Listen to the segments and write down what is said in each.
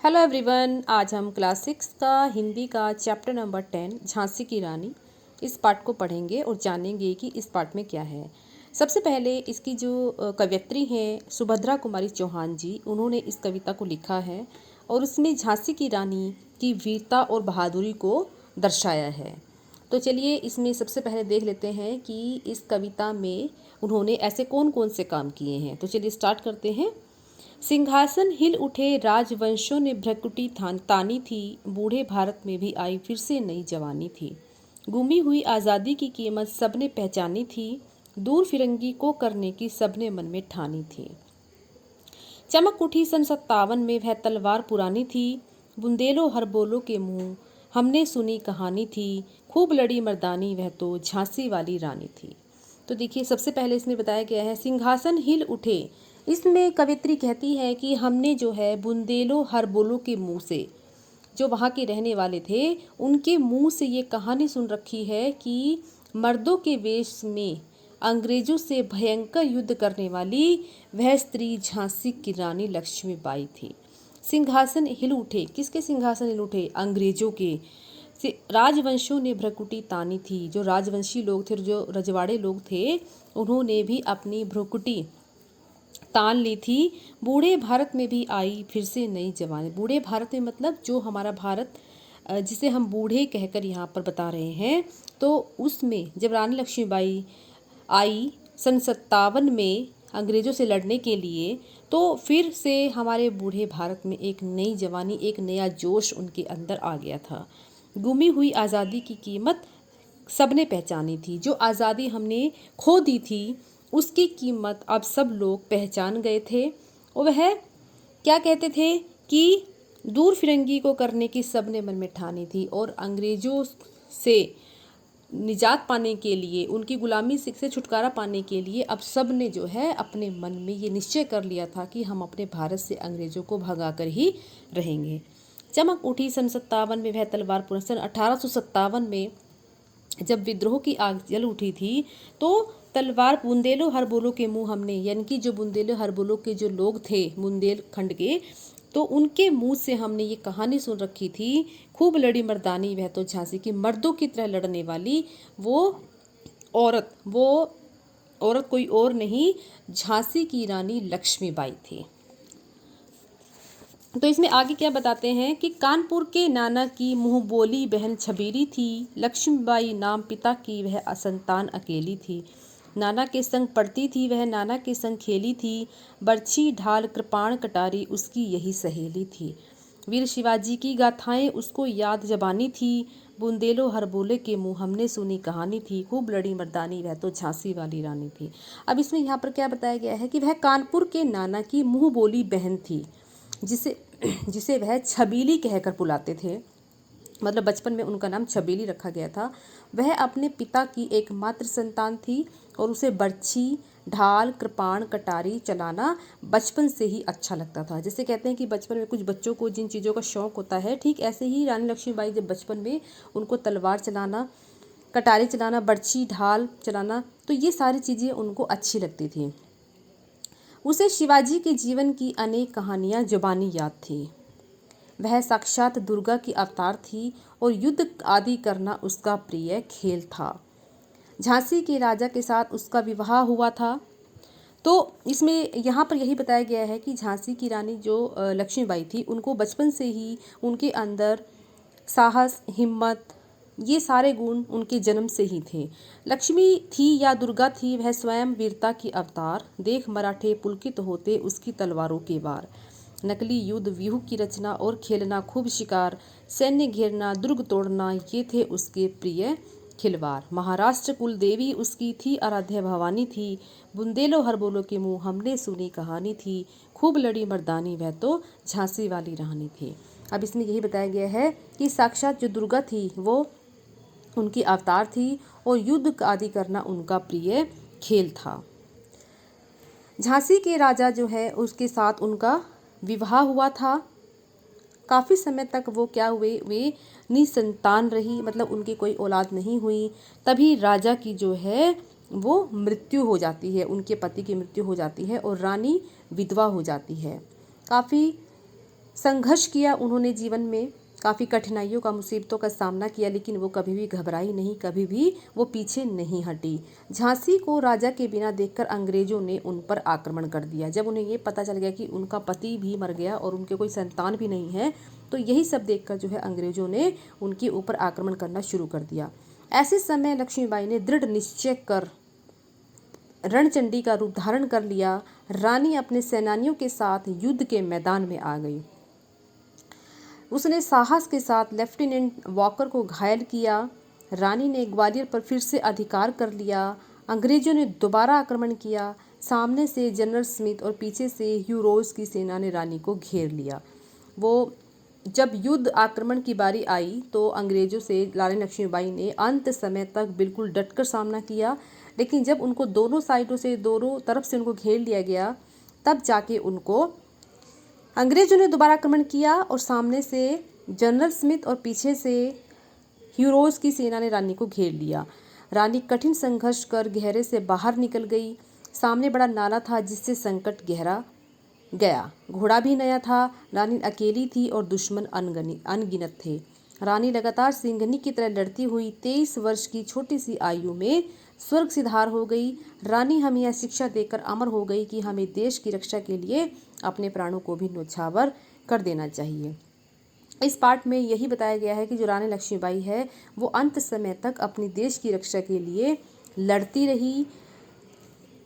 Hello everyone, आज हम class 6 का हिंदी का चैप्टर नंबर 10 झांसी की रानी इस पार्ट को पढ़ेंगे और जानेंगे कि इस पार्ट में क्या है। सबसे पहले इसकी जो कवयित्री हैं सुभद्रा कुमारी चौहान जी, उन्होंने इस कविता को लिखा है और उसमें झांसी की रानी की वीरता और बहादुरी को दर्शाया है। तो चलिए इसमें सबसे पहले देख लेते हैं कि इस कविता में उन्होंने ऐसे कौन कौन से काम किए हैं। तो चलिए स्टार्ट करते हैं। सिंहासन हिल उठे, राजवंशों ने भ्रकुटी तानी थी, बूढ़े भारत में भी आई फिर से नई जवानी थी। गुमी हुई आज़ादी की कीमत सबने पहचानी थी, दूर फिरंगी को करने की सबने मन में ठानी थी। चमक उठी सन 57 में, वह तलवार पुरानी थी, बुंदेलो हर बोलो के मुंह हमने सुनी कहानी थी, खूब लड़ी मर्दानी वह तो झांसी वाली रानी थी। तो देखिए सबसे पहले इसमें बताया गया है सिंहासन हिल उठे। इसमें कवित्री कहती है कि हमने जो है बुंदेलो हर बोलो के मुंह से, जो वहाँ के रहने वाले थे उनके मुंह से ये कहानी सुन रखी है कि मर्दों के वेश में अंग्रेजों से भयंकर युद्ध करने वाली वह स्त्री झांसी की रानी लक्ष्मीबाई थी। सिंहासन हिल उठे, किसके सिंहासन हिल उठे? अंग्रेजों के। राजवंशों ने भ्रकुटी तानी थी, जो राजवंशी लोग थे, जो रजवाड़े लोग थे, उन्होंने भी अपनी भ्रुकुटी तान ली थी। बूढ़े भारत में भी आई फिर से नई जवानी। बूढ़े भारत में मतलब जो हमारा भारत जिसे हम बूढ़े कहकर यहाँ पर बता रहे हैं, तो उसमें जब रानी लक्ष्मीबाई आई सन 57 में अंग्रेज़ों से लड़ने के लिए, तो फिर से हमारे बूढ़े भारत में एक नई जवानी, एक नया जोश उनके अंदर आ गया था। गुमी हुई आज़ादी की कीमत सबने पहचानी थी। जो आज़ादी हमने खो दी थी उसकी कीमत अब सब लोग पहचान गए थे। और वह क्या कहते थे कि दूर फिरंगी को करने की सबने मन में ठानी थी, और अंग्रेज़ों से निजात पाने के लिए, उनकी गुलामी से छुटकारा पाने के लिए अब सब ने जो है अपने मन में ये निश्चय कर लिया था कि हम अपने भारत से अंग्रेज़ों को भगाकर ही रहेंगे। चमक उठी सन 57 में, वह तलवार पुरानी। सन 1857 में जब विद्रोह की आग जल उठी थी, तो तलवार बुंदेलो हर बोलो के मुंह हमने, यानी कि जो बुंदेलो हर बोलो के जो लोग थे बुंदेलखंड के, तो उनके मुंह से हमने ये कहानी सुन रखी थी, खूब लड़ी मर्दानी वह तो झांसी की, मर्दों की तरह लड़ने वाली वो औरत कोई और नहीं, झांसी की रानी लक्ष्मीबाई थी। तो इसमें आगे क्या बताते हैं कि कानपुर के नाना की मुँह बोली बहन छबीली थी, लक्ष्मीबाई नाम पिता की वह असंतान अकेली थी। नाना के संग पढ़ती थी वह, नाना के संग खेली थी, बर्छी ढाल कृपाण कटारी उसकी यही सहेली थी। वीर शिवाजी की गाथाएं उसको याद जबानी थी, बुंदेलो हर बोले के मुँह हमने सुनी कहानी थी, खूब लड़ी मर्दानी वह तो झांसी वाली रानी थी। अब इसमें यहाँ पर क्या बताया गया है कि वह कानपुर के नाना की मुँह बोली बहन थी, जिसे वह छबीली कहकर बुलाते थे, मतलब बचपन में उनका नाम छबीली रखा गया था। वह अपने पिता की एकमात्र संतान थी और उसे बर्छी ढाल कृपाण कटारी चलाना बचपन से ही अच्छा लगता था। जैसे कहते हैं कि बचपन में कुछ बच्चों को जिन चीज़ों का शौक़ होता है, ठीक ऐसे ही रानी लक्ष्मीबाई जब बचपन में उनको तलवार चलाना, कटारी चलाना, बर्छी ढाल चलाना, तो ये सारी चीज़ें उनको अच्छी लगती थी। उसे शिवाजी के जीवन की अनेक कहानियाँ जुबानी याद थी। वह साक्षात दुर्गा की अवतार थी और युद्ध आदि करना उसका प्रिय खेल था। झांसी के राजा के साथ उसका विवाह हुआ था। तो इसमें यहाँ पर यही बताया गया है कि झांसी की रानी जो लक्ष्मीबाई थी, उनको बचपन से ही उनके अंदर साहस, हिम्मत, ये सारे गुण उनके जन्म से ही थे। लक्ष्मी थी या दुर्गा थी, वह स्वयं वीरता की अवतार, देख मराठे पुलकित होते उसकी तलवारों के वार। नकली युद्ध, व्यूह की रचना और खेलना, खूब शिकार, सैन्य घेरना, दुर्ग तोड़ना, ये थे उसके प्रिय खिलवाड़। महाराष्ट्र कुल देवी उसकी थी, आराध्य भवानी थी, बुंदेलो हर बोलो के मुँह हमने सुनी कहानी थी, खूब लड़ी मर्दानी वह तो झांसी वाली रानी थी। अब इसमें यही बताया गया है कि साक्षात जो दुर्गा थी वो उनकी अवतार थी और युद्ध आदि करना उनका प्रिय खेल था। झांसी के राजा जो है उसके साथ उनका विवाह हुआ था। काफ़ी समय तक वो क्या हुए, वे निसंतान रही, मतलब उनकी कोई औलाद नहीं हुई। तभी राजा की जो है वो मृत्यु हो जाती है, उनके पति की मृत्यु हो जाती है और रानी विधवा हो जाती है। काफ़ी संघर्ष किया उन्होंने जीवन में, काफ़ी कठिनाइयों का, मुसीबतों का सामना किया, लेकिन वो कभी भी घबराई नहीं, कभी भी वो पीछे नहीं हटी। झांसी को राजा के बिना देखकर अंग्रेजों ने उन पर आक्रमण कर दिया। जब उन्हें ये पता चल गया कि उनका पति भी मर गया और उनके कोई संतान भी नहीं है, तो यही सब देखकर जो है अंग्रेजों ने उनके ऊपर आक्रमण करना शुरू कर दिया। ऐसे समय लक्ष्मीबाई ने दृढ़ निश्चय कर रणचंडी का रूप धारण कर लिया। रानी अपने सेनानियों के साथ युद्ध के मैदान में आ गई। उसने साहस के साथ लेफ्टिनेंट वॉकर को घायल किया। रानी ने ग्वालियर पर फिर से अधिकार कर लिया। अंग्रेजों ने दोबारा आक्रमण किया। सामने से जनरल स्मिथ और पीछे से ह्यू रोज की सेना ने रानी को घेर लिया। वो जब युद्ध आक्रमण की बारी आई तो अंग्रेजों से रानी लक्ष्मीबाई ने अंत समय तक बिल्कुल डटकर सामना किया, लेकिन जब उनको दोनों साइडों से, दोनों तरफ से उनको घेर लिया गया, तब जाके उनको अंग्रेजों ने दोबारा आक्रमण किया और सामने से जनरल स्मिथ और पीछे से ह्यूरोज की सेना ने रानी को घेर लिया। रानी कठिन संघर्ष कर घेरे से बाहर निकल गई। सामने बड़ा नाला था जिससे संकट गहरा गया। घोड़ा भी नया था। रानी अकेली थी और दुश्मन अनगिनत थे। रानी लगातार सिंघनी की तरह लड़ती हुई 23 वर्ष की छोटी सी आयु में स्वर्ग सिधार हो गई। रानी हमें यह शिक्षा देकर अमर हो गई कि हमें देश की रक्षा के लिए अपने प्राणों को भी न्योछावर कर देना चाहिए। इस पार्ट में यही बताया गया है कि जो रानी लक्ष्मीबाई है वो अंत समय तक अपनी देश की रक्षा के लिए लड़ती रही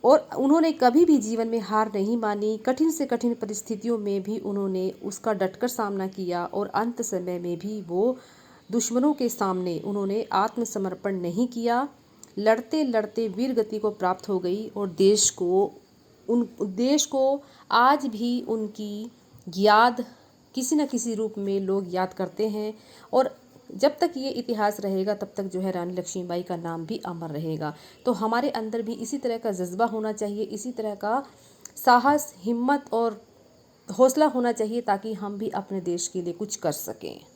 और उन्होंने कभी भी जीवन में हार नहीं मानी। कठिन से कठिन परिस्थितियों में भी उन्होंने उसका डटकर सामना किया और अंत समय में भी वो दुश्मनों के सामने उन्होंने आत्मसमर्पण नहीं किया। लड़ते लड़ते वीर गति को प्राप्त हो गई और देश को आज भी उनकी याद किसी न किसी रूप में लोग याद करते हैं और जब तक ये इतिहास रहेगा तब तक जो है रानी लक्ष्मीबाई का नाम भी अमर रहेगा। तो हमारे अंदर भी इसी तरह का जज्बा होना चाहिए, इसी तरह का साहस, हिम्मत और हौसला होना चाहिए ताकि हम भी अपने देश के लिए कुछ कर सकें।